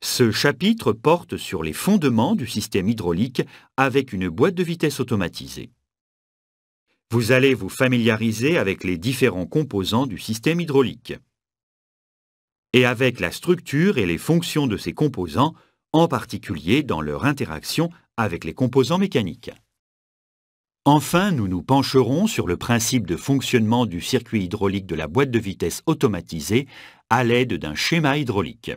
Ce chapitre porte sur les fondements du système hydraulique avec une boîte de vitesse automatisée. Vous allez vous familiariser avec les différents composants du système hydraulique et avec la structure et les fonctions de ces composants, en particulier dans leur interaction avec les composants mécaniques. Enfin, nous nous pencherons sur le principe de fonctionnement du circuit hydraulique de la boîte de vitesse automatisée à l'aide d'un schéma hydraulique.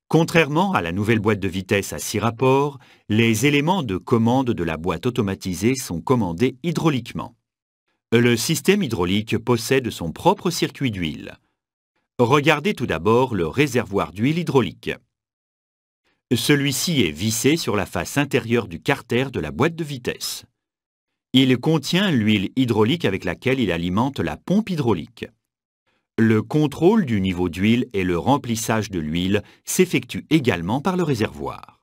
Contrairement à la nouvelle boîte de vitesse à 6 rapports, les éléments de commande de la boîte automatisée sont commandés hydrauliquement. Le système hydraulique possède son propre circuit d'huile. Regardez tout d'abord le réservoir d'huile hydraulique. Celui-ci est vissé sur la face intérieure du carter de la boîte de vitesse. Il contient l'huile hydraulique avec laquelle il alimente la pompe hydraulique. Le contrôle du niveau d'huile et le remplissage de l'huile s'effectuent également par le réservoir.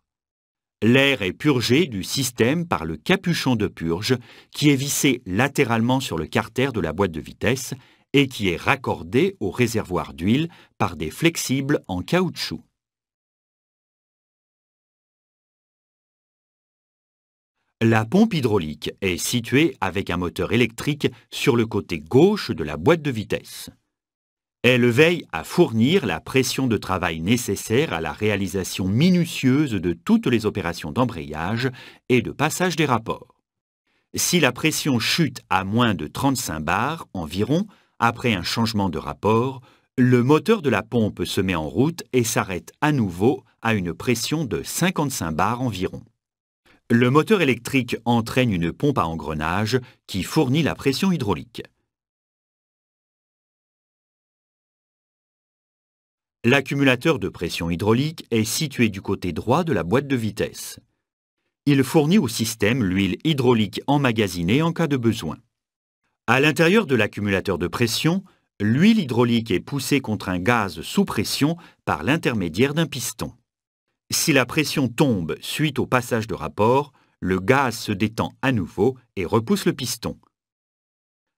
L'air est purgé du système par le capuchon de purge qui est vissé latéralement sur le carter de la boîte de vitesse et qui est raccordé au réservoir d'huile par des flexibles en caoutchouc. La pompe hydraulique est située avec un moteur électrique sur le côté gauche de la boîte de vitesse. Elle veille à fournir la pression de travail nécessaire à la réalisation minutieuse de toutes les opérations d'embrayage et de passage des rapports. Si la pression chute à moins de 35 bars environ, après un changement de rapport, le moteur de la pompe se met en route et s'arrête à nouveau à une pression de 55 bars environ. Le moteur électrique entraîne une pompe à engrenage qui fournit la pression hydraulique. L'accumulateur de pression hydraulique est situé du côté droit de la boîte de vitesse. Il fournit au système l'huile hydraulique emmagasinée en cas de besoin. À l'intérieur de l'accumulateur de pression, l'huile hydraulique est poussée contre un gaz sous pression par l'intermédiaire d'un piston. Si la pression tombe suite au passage de rapport, le gaz se détend à nouveau et repousse le piston.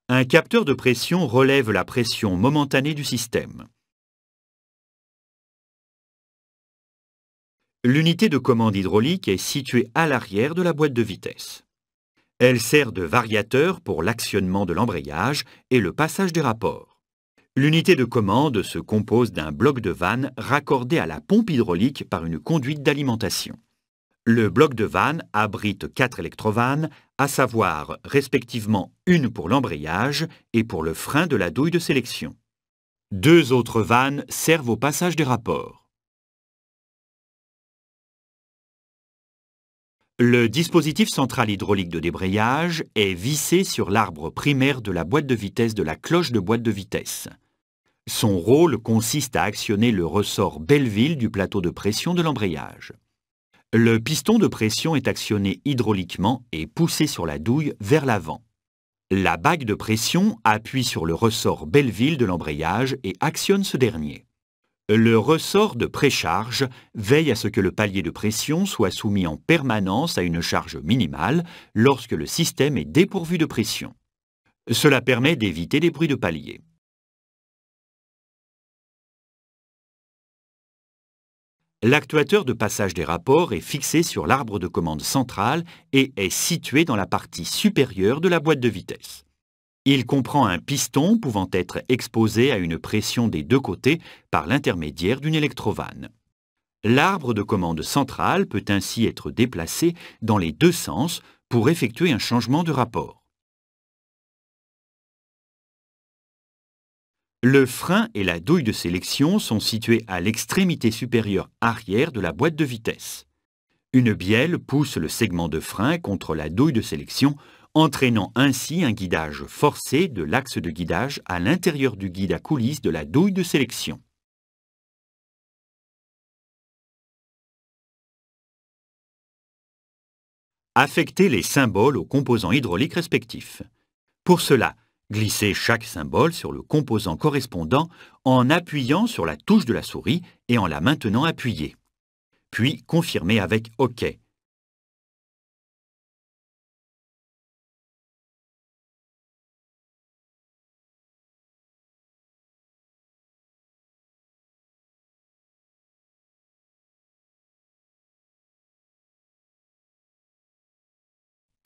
Un capteur de pression relève la pression momentanée du système. L'unité de commande hydraulique est située à l'arrière de la boîte de vitesse. Elle sert de variateur pour l'actionnement de l'embrayage et le passage des rapports. L'unité de commande se compose d'un bloc de vanne raccordé à la pompe hydraulique par une conduite d'alimentation. Le bloc de vanne abrite 4 électrovannes, à savoir respectivement une pour l'embrayage et pour le frein de la douille de sélection. 2 autres vannes servent au passage des rapports. Le dispositif central hydraulique de débrayage est vissé sur l'arbre primaire de la boîte de vitesse de la cloche de boîte de vitesse. Son rôle consiste à actionner le ressort Belleville du plateau de pression de l'embrayage. Le piston de pression est actionné hydrauliquement et poussé sur la douille vers l'avant. La bague de pression appuie sur le ressort Belleville de l'embrayage et actionne ce dernier. Le ressort de précharge veille à ce que le palier de pression soit soumis en permanence à une charge minimale lorsque le système est dépourvu de pression. Cela permet d'éviter des bruits de palier. L'actuateur de passage des rapports est fixé sur l'arbre de commande central et est situé dans la partie supérieure de la boîte de vitesse. Il comprend un piston pouvant être exposé à une pression des deux côtés par l'intermédiaire d'une électrovanne. L'arbre de commande central peut ainsi être déplacé dans les deux sens pour effectuer un changement de rapport. Le frein et la douille de sélection sont situés à l'extrémité supérieure arrière de la boîte de vitesse. Une bielle pousse le segment de frein contre la douille de sélection, entraînant ainsi un guidage forcé de l'axe de guidage à l'intérieur du guide à coulisses de la douille de sélection. Affectez les symboles aux composants hydrauliques respectifs. Pour cela, glissez chaque symbole sur le composant correspondant en appuyant sur la touche de la souris et en la maintenant appuyée. Puis confirmez avec OK.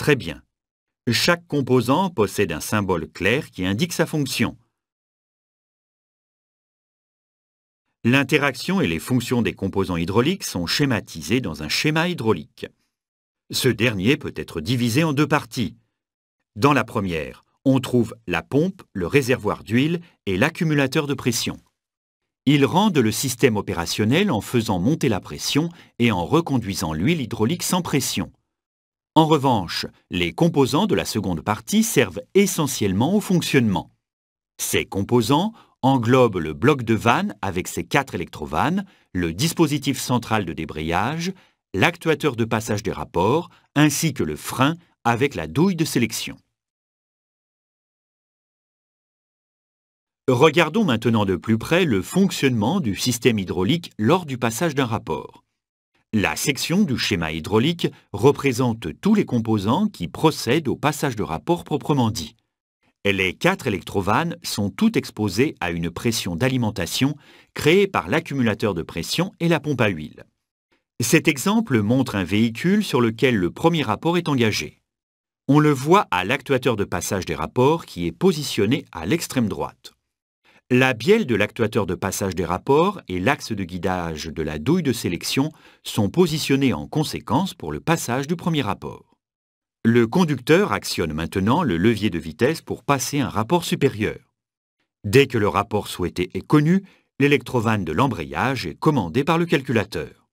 très bien. Chaque composant possède un symbole clair qui indique sa fonction. L'interaction et les fonctions des composants hydrauliques sont schématisées dans un schéma hydraulique. Ce dernier peut être divisé en deux parties. Dans la première, on trouve la pompe, le réservoir d'huile et l'accumulateur de pression. Ils rendent le système opérationnel en faisant monter la pression et en reconduisant l'huile hydraulique sans pression. En revanche, les composants de la seconde partie servent essentiellement au fonctionnement. Ces composants englobent le bloc de vanne avec ses 4 électrovannes, le dispositif central de débrayage, l'actuateur de passage des rapports, ainsi que le frein avec la douille de sélection. Regardons maintenant de plus près le fonctionnement du système hydraulique lors du passage d'un rapport. La section du schéma hydraulique représente tous les composants qui procèdent au passage de rapport proprement dit. Les 4 électrovannes sont toutes exposées à une pression d'alimentation créée par l'accumulateur de pression et la pompe à huile. Cet exemple montre un véhicule sur lequel le premier rapport est engagé. On le voit à l'actuateur de passage des rapports qui est positionné à l'extrême droite. La bielle de l'actuateur de passage des rapports et l'axe de guidage de la douille de sélection sont positionnés en conséquence pour le passage du premier rapport. Le conducteur actionne maintenant le levier de vitesse pour passer un rapport supérieur. Dès que le rapport souhaité est connu, l'électrovanne de l'embrayage est commandée par le calculateur.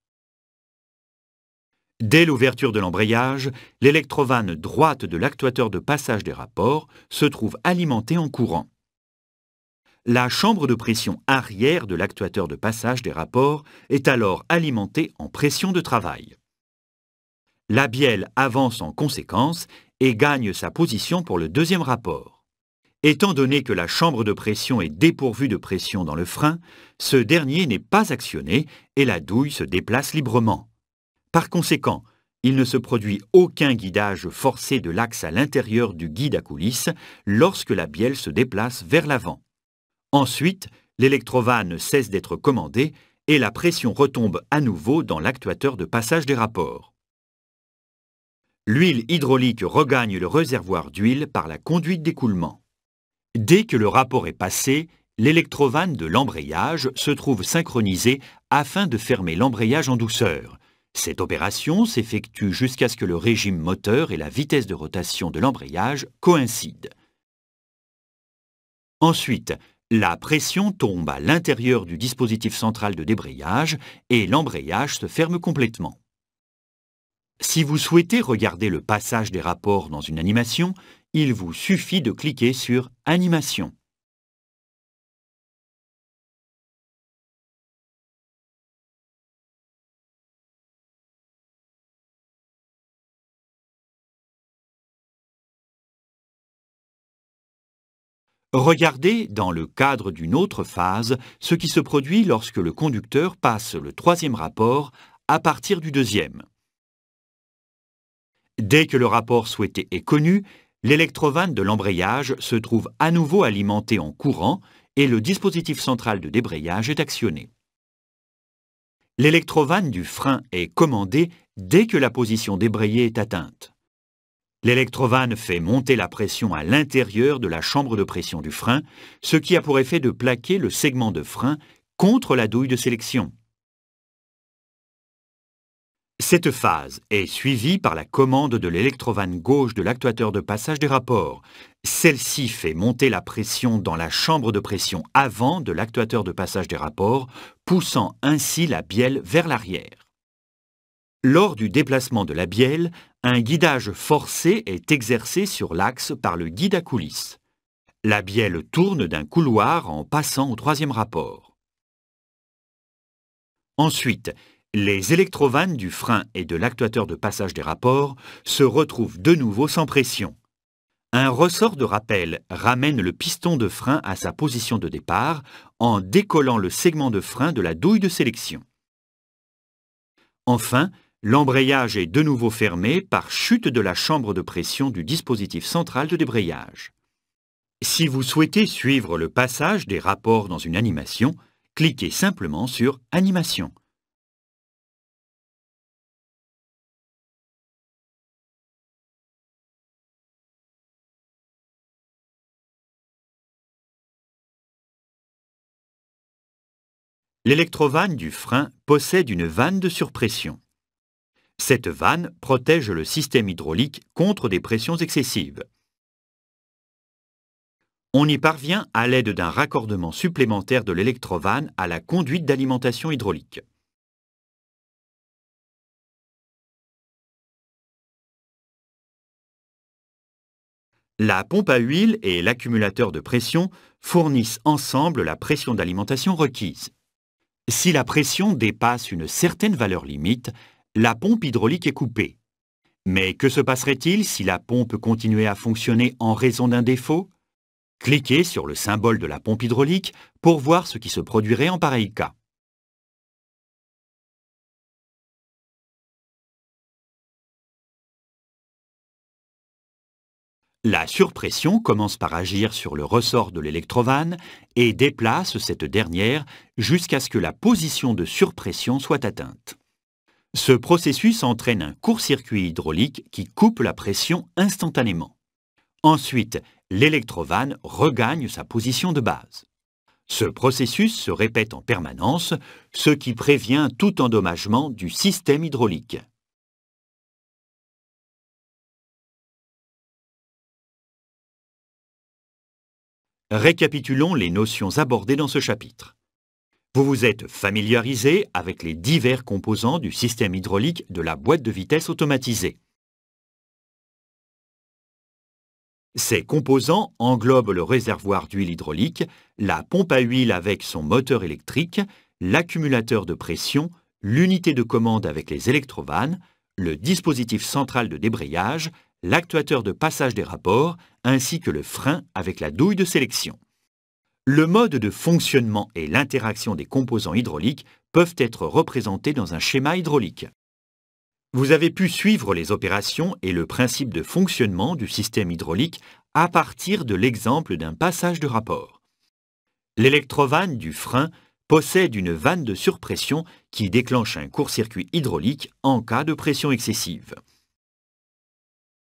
Dès l'ouverture de l'embrayage, l'électrovanne droite de l'actuateur de passage des rapports se trouve alimentée en courant. La chambre de pression arrière de l'actuateur de passage des rapports est alors alimentée en pression de travail. La bielle avance en conséquence et gagne sa position pour le deuxième rapport. Étant donné que la chambre de pression est dépourvue de pression dans le frein, ce dernier n'est pas actionné et la douille se déplace librement. Par conséquent, il ne se produit aucun guidage forcé de l'axe à l'intérieur du guide à coulisses lorsque la bielle se déplace vers l'avant. Ensuite, l'électrovanne cesse d'être commandée et la pression retombe à nouveau dans l'actuateur de passage des rapports. L'huile hydraulique regagne le réservoir d'huile par la conduite d'écoulement. Dès que le rapport est passé, l'électrovanne de l'embrayage se trouve synchronisée afin de fermer l'embrayage en douceur. Cette opération s'effectue jusqu'à ce que le régime moteur et la vitesse de rotation de l'embrayage coïncident. Ensuite, la pression tombe à l'intérieur du dispositif central de débrayage et l'embrayage se ferme complètement. Si vous souhaitez regarder le passage des rapports dans une animation, il vous suffit de cliquer sur « Animation ». Regardez, dans le cadre d'une autre phase, ce qui se produit lorsque le conducteur passe le troisième rapport à partir du deuxième. Dès que le rapport souhaité est connu, l'électrovanne de l'embrayage se trouve à nouveau alimentée en courant et le dispositif central de débrayage est actionné. L'électrovanne du frein est commandée dès que la position débrayée est atteinte. L'électrovanne fait monter la pression à l'intérieur de la chambre de pression du frein, ce qui a pour effet de plaquer le segment de frein contre la douille de sélection. Cette phase est suivie par la commande de l'électrovanne gauche de l'actuateur de passage des rapports. Celle-ci fait monter la pression dans la chambre de pression avant de l'actuateur de passage des rapports, poussant ainsi la bielle vers l'arrière. Lors du déplacement de la bielle, un guidage forcé est exercé sur l'axe par le guide à coulisses. La bielle tourne d'un couloir en passant au troisième rapport. Ensuite, les électrovannes du frein et de l'actuateur de passage des rapports se retrouvent de nouveau sans pression. Un ressort de rappel ramène le piston de frein à sa position de départ en décollant le segment de frein de la douille de sélection. Enfin, l'embrayage est de nouveau fermé par chute de la chambre de pression du dispositif central de débrayage. Si vous souhaitez suivre le passage des rapports dans une animation, cliquez simplement sur « Animation ». L'électrovanne du frein possède une vanne de surpression. Cette vanne protège le système hydraulique contre des pressions excessives. On y parvient à l'aide d'un raccordement supplémentaire de l'électrovanne à la conduite d'alimentation hydraulique. La pompe à huile et l'accumulateur de pression fournissent ensemble la pression d'alimentation requise. Si la pression dépasse une certaine valeur limite, la pompe hydraulique est coupée. Mais que se passerait-il si la pompe continuait à fonctionner en raison d'un défaut? Cliquez sur le symbole de la pompe hydraulique pour voir ce qui se produirait en pareil cas. La surpression commence par agir sur le ressort de l'électrovanne et déplace cette dernière jusqu'à ce que la position de surpression soit atteinte. Ce processus entraîne un court-circuit hydraulique qui coupe la pression instantanément. Ensuite, l'électrovanne regagne sa position de base. Ce processus se répète en permanence, ce qui prévient tout endommagement du système hydraulique. Récapitulons les notions abordées dans ce chapitre. Vous vous êtes familiarisé avec les divers composants du système hydraulique de la boîte de vitesse automatisée. Ces composants englobent le réservoir d'huile hydraulique, la pompe à huile avec son moteur électrique, l'accumulateur de pression, l'unité de commande avec les électrovannes, le dispositif central de débrayage, l'actuateur de passage des rapports, ainsi que le frein avec la douille de sélection. Le mode de fonctionnement et l'interaction des composants hydrauliques peuvent être représentés dans un schéma hydraulique. Vous avez pu suivre les opérations et le principe de fonctionnement du système hydraulique à partir de l'exemple d'un passage de rapport. L'électrovanne du frein possède une vanne de surpression qui déclenche un court-circuit hydraulique en cas de pression excessive.